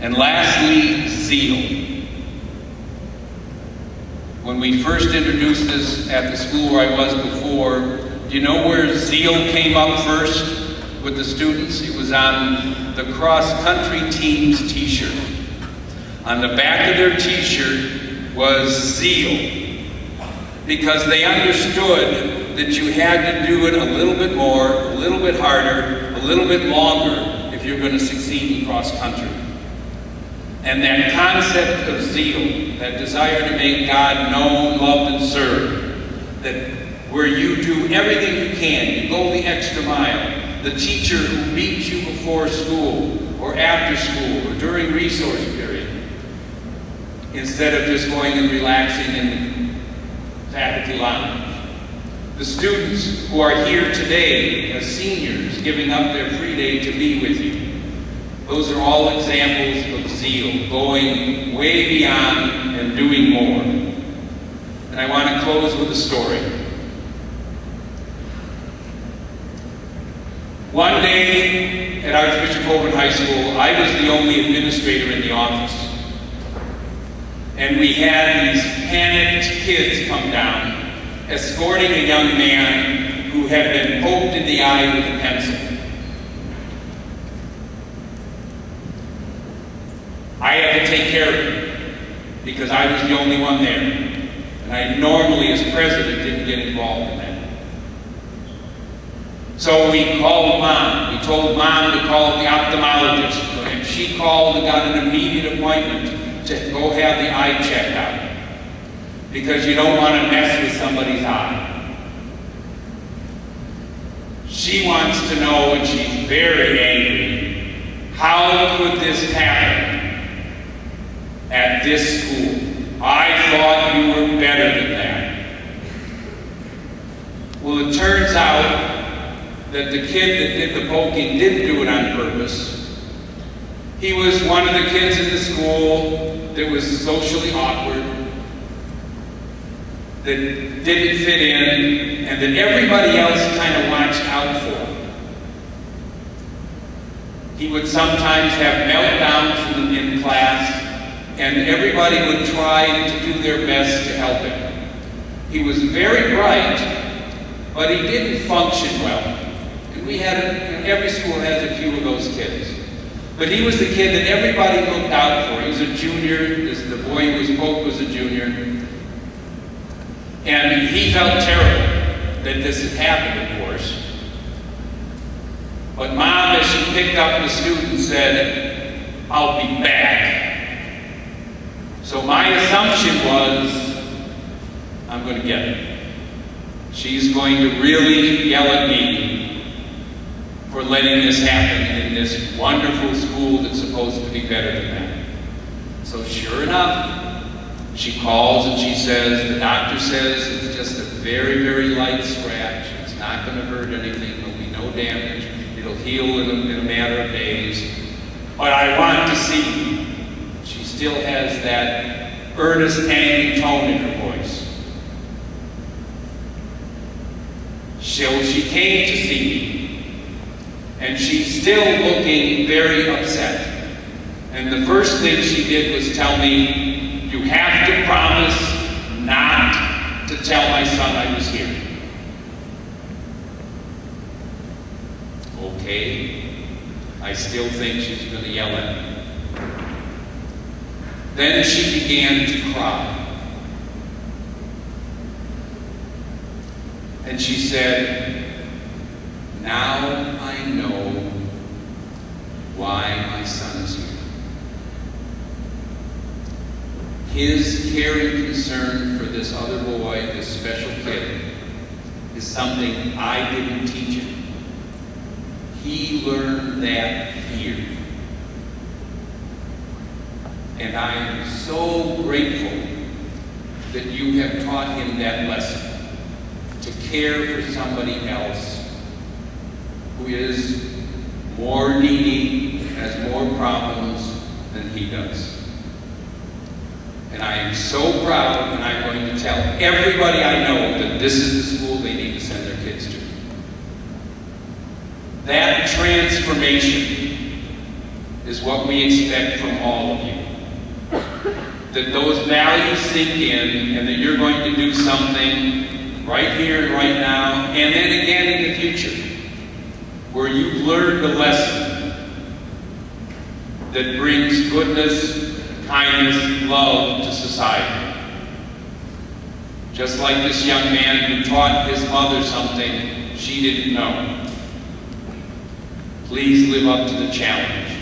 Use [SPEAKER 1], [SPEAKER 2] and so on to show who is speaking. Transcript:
[SPEAKER 1] And lastly, Zeal. When we first introduced this at the school where I was before, do you know where Zeal came up first with the students? It was on the cross-country team's t-shirt. On the back of their t-shirt was Zeal, because they understood that you had to do it a little bit more, a little bit harder, a little bit longer if you're going to succeed in cross-country. And that concept of zeal, that desire to make God known, loved, and served, that where you do everything you can, you go the extra mile, the teacher who meets you before school, or after school, or during resource period, instead of just going and relaxing in the faculty lounge. The students who are here today as seniors, giving up their free day to be with you. Those are all examples of zeal, going way beyond and doing more. And I want to close with a story. One day at Archbishop Hovind High School, I was the only administrator in the office. And we had these panicked kids come down, escorting a young man who had been poked in the eye with a pencil. I had to take care of it because I was the only one there. And I normally, as president, didn't get involved in that. So we called Mom. We told Mom to call the ophthalmologist. And she called and got an immediate appointment to go have the eye checked out. Because you don't want to mess with somebody's eye. She wants to know, and she's very angry, how could this happen at this school? I thought you were better than that. Well, it turns out that the kid that did the poking didn't do it on purpose. He was one of the kids in the school that was socially awkward, that didn't fit in, and that everybody else kind of watched out for. He would sometimes have meltdowns in class, and everybody would try to do their best to help him. He was very bright, but he didn't function well. And we had, every school has a few of those kids. But he was the kid that everybody looked out for. He was a junior. The boy who was poked was a junior. And he felt terrible that this had happened, of course. But Mom, as she picked up the student, said, "I'll be back." So my assumption was, I'm going to get it. She's going to really yell at me for letting this happen in this wonderful school that's supposed to be better than that. So sure enough, she calls and she says, the doctor says it's just a very, very light scratch. It's not going to hurt anything. There'll be no damage. It'll heal in a matter of days. But I want to see. She still has that earnest, angry tone in her voice. She came to see me, and she's still looking very upset. And the first thing she did was tell me, "You have to promise not to tell my son I was here." Okay, I still think she's going to yell at me. Then she began to cry. And she said, "Now I know why my son is here. His caring concern for this other boy, this special kid, is something I didn't teach him. He learned that here. And I am so grateful that you have taught him that lesson, to care for somebody else who is more needy, has more problems than he does. And I am so proud, and I'm going to tell everybody I know that this is the school they need to send their kids to. That transformation is is what we expect from all of you. That those values sink in, and that you're going to do something right here and right now, and then again in the future, where you've learned a lesson that brings goodness, kindness, love to society. Just like this young man who taught his mother something she didn't know. Please live up to the challenge.